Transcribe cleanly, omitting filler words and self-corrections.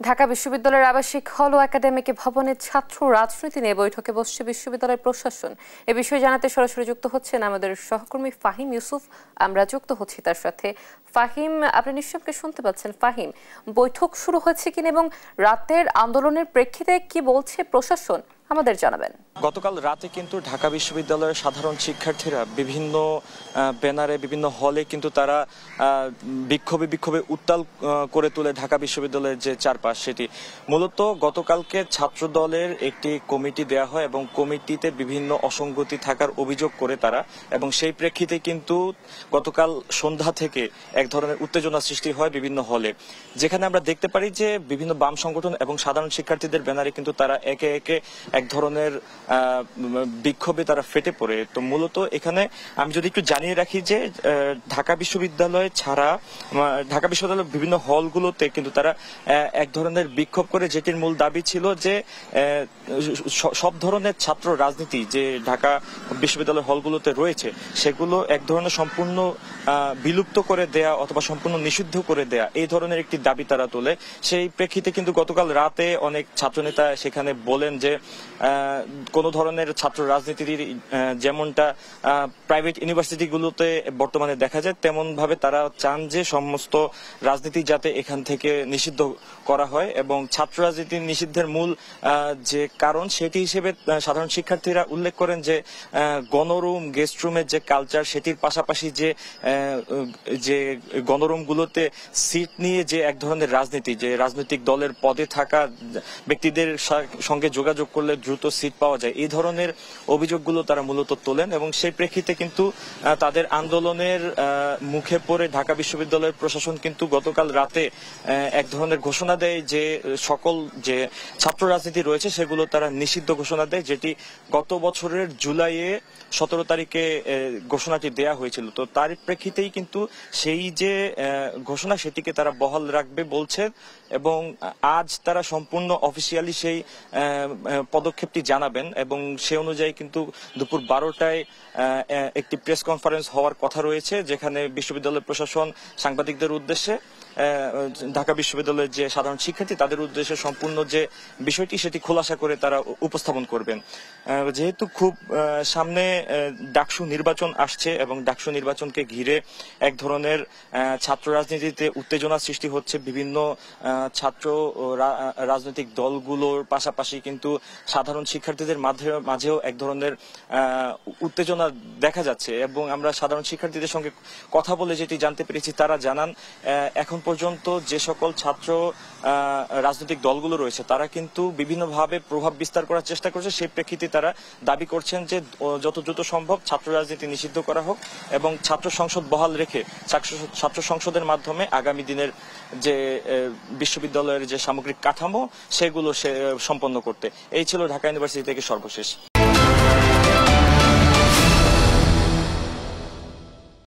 ঢাকা বিশ্ববিদ্যালয়ের আবাসিক হল ও একাডেমিক ভবনের ছাত্র রাজনীতি নিয়ে বৈঠকে বসছে বিশ্ববিদ্যালয়ের প্রশাসন। এ বিষয়ে জানাতে সরাসরি যুক্ত হচ্ছেন আমাদের সহকর্মী ফাহিম ইউসুফ। আমরা যুক্ত হচ্ছি তার সাথে। ফাহিম, আপনি নিশ্চয়ই শুনতে পাচ্ছেন। ফাহিম, বৈঠক শুরু হয়েছে কিনা এবং রাতের আন্দোলনের প্রেক্ষিতে কি বলছে প্রশাসন আমাদের জানাবেন। গতকাল রাতে কিন্তু ঢাকা বিশ্ববিদ্যালয়ের সাধারণ শিক্ষার্থীরা বিভিন্ন ব্যানারে বিভিন্ন হলে কিন্তু তারা বিক্ষোভে উত্তাল করে তোলে ঢাকা বিশ্ববিদ্যালয়ের যে চারপাশ সেটি। মূলত গতকালকে ছাত্র দলের একটি কমিটি দেয়া হয় এবং কমিটিতে বিভিন্ন অসঙ্গতি থাকার অভিযোগ করে তারা, এবং সেই প্রেক্ষিতে কিন্তু গতকাল সন্ধ্যা থেকে এক ধরনের উত্তেজনা সৃষ্টি হয় বিভিন্ন হলে, যেখানে আমরা দেখতে পারি যে বিভিন্ন বাম সংগঠন এবং সাধারণ শিক্ষার্থীদের ব্যানারে কিন্তু তারা একে একে এক ধরনের বিক্ষোভে তারা ফেটে পড়ে। তো মূলত এখানে আমি যদি একটু জানিয়ে রাখি যে ঢাকা বিশ্ববিদ্যালয় ছাড়া ঢাকা বিশ্ববিদ্যালয়ের বিভিন্ন হলগুলোতে কিন্তু তারা এক ধরনের বিক্ষোভ করে, যেটির মূল দাবি ছিল যে সব ধরনের ছাত্র রাজনীতি যে ঢাকা বিশ্ববিদ্যালয়ের হলগুলোতে রয়েছে সেগুলো এক ধরনের সম্পূর্ণ বিলুপ্ত করে দেয়া অথবা সম্পূর্ণ নিষিদ্ধ করে দেয়া, এই ধরনের একটি দাবি তারা তোলে। সেই প্রেক্ষিতে কিন্তু গতকাল রাতে অনেক ছাত্রনেতা সেখানে বলেন যে কোনো ধরনের ছাত্র রাজনীতি যেমনটা প্রাইভেট ইউনিভার্সিটিগুলোতে বর্তমানে দেখা যায় তেমন ভাবে তারা চান যে সমস্ত রাজনীতি যাতে এখান থেকে নিষিদ্ধ করা হয়, এবং ছাত্র রাজনীতি নিষিদ্ধের মূল যে কারণ সেটি হিসেবে সাধারণ শিক্ষার্থীরা উল্লেখ করেন যে গণরুম গেস্ট রুমের যে কালচার সেটির পাশাপাশি যে গণরুমগুলোতে সিট নিয়ে যে এক ধরনের রাজনীতি, যে রাজনৈতিক দলের পদে থাকা ব্যক্তিদের সঙ্গে যোগাযোগ করলে দ্রুত সিট পাওয়া যায়, এই ধরনের অভিযোগগুলো তারা মূলত তোলেন। এবং সেই প্রেক্ষিতে কিন্তু তাদের আন্দোলনের মুখে পড়ে ঢাকা বিশ্ববিদ্যালয়ের প্রশাসন কিন্তু গতকাল রাতে এক ধরনের ঘোষণা দেয় যে সকল যে ছাত্র রাজনীতি রয়েছে সেগুলো তারা নিষিদ্ধ ঘোষণা দেয়, যেটি গত বছরের জুলাইয়ে 17 তারিখে ঘোষণাটি দেয়া হয়েছিল। তো তার প্রেক্ষিতেই কিন্তু সেই যে ঘোষণা সেটিকে তারা বহাল রাখবে বলছে, এবং আজ তারা সম্পূর্ণ অফিসিয়ালি সেই পদক্ষেপটি জানাবেন, এবং সে অনুযায়ী কিন্তু দুপুর 12টায় একটি প্রেস কনফারেন্স হওয়ার কথা রয়েছে, যেখানে বিশ্ববিদ্যালয় প্রশাসন সাংবাদিকদের উদ্দেশ্যে ঢাকা বিশ্ববিদ্যালয়ের যে সাধারণ শিক্ষার্থী তাদের উদ্দেশ্যে সম্পূর্ণ যে বিষয়টি সেটি খোলাসা করে তারা উপস্থাপন করবেন। যেহেতু খুব সামনে ডাকসু নির্বাচন আসছে এবং ডাকসু নির্বাচনকে ঘিরে এক ধরনের ছাত্র রাজনীতিতে উত্তেজনা সৃষ্টি হচ্ছে, বিভিন্ন ছাত্র রাজনৈতিক দলগুলোর পাশাপাশি কিন্তু সাধারণ শিক্ষার্থীদের মাঝেও এক ধরনের উত্তেজনা দেখা যাচ্ছে। এবং আমরা সাধারণ শিক্ষার্থীদের সঙ্গে কথা বলে যেটি জানতে পেরেছি, তারা জানান এখন পর্যন্ত যে সকল ছাত্র রাজনৈতিক দলগুলো রয়েছে তারা কিন্তু বিভিন্নভাবে প্রভাব বিস্তার করার চেষ্টা করছে। সেই প্রেক্ষিতে তারা দাবি করছেন যে যত দ্রুত সম্ভব ছাত্র রাজনীতি নিষিদ্ধ করা হোক এবং ছাত্র সংসদ বহাল রেখে ছাত্র সংসদের মাধ্যমে আগামী দিনের যে বিশ্ববিদ্যালয়ের যে সামগ্রিক কাঠামো সেগুলো সম্পন্ন করতে। এই ছিল ঢাকা ইউনিভার্সিটি থেকে সর্বশেষ।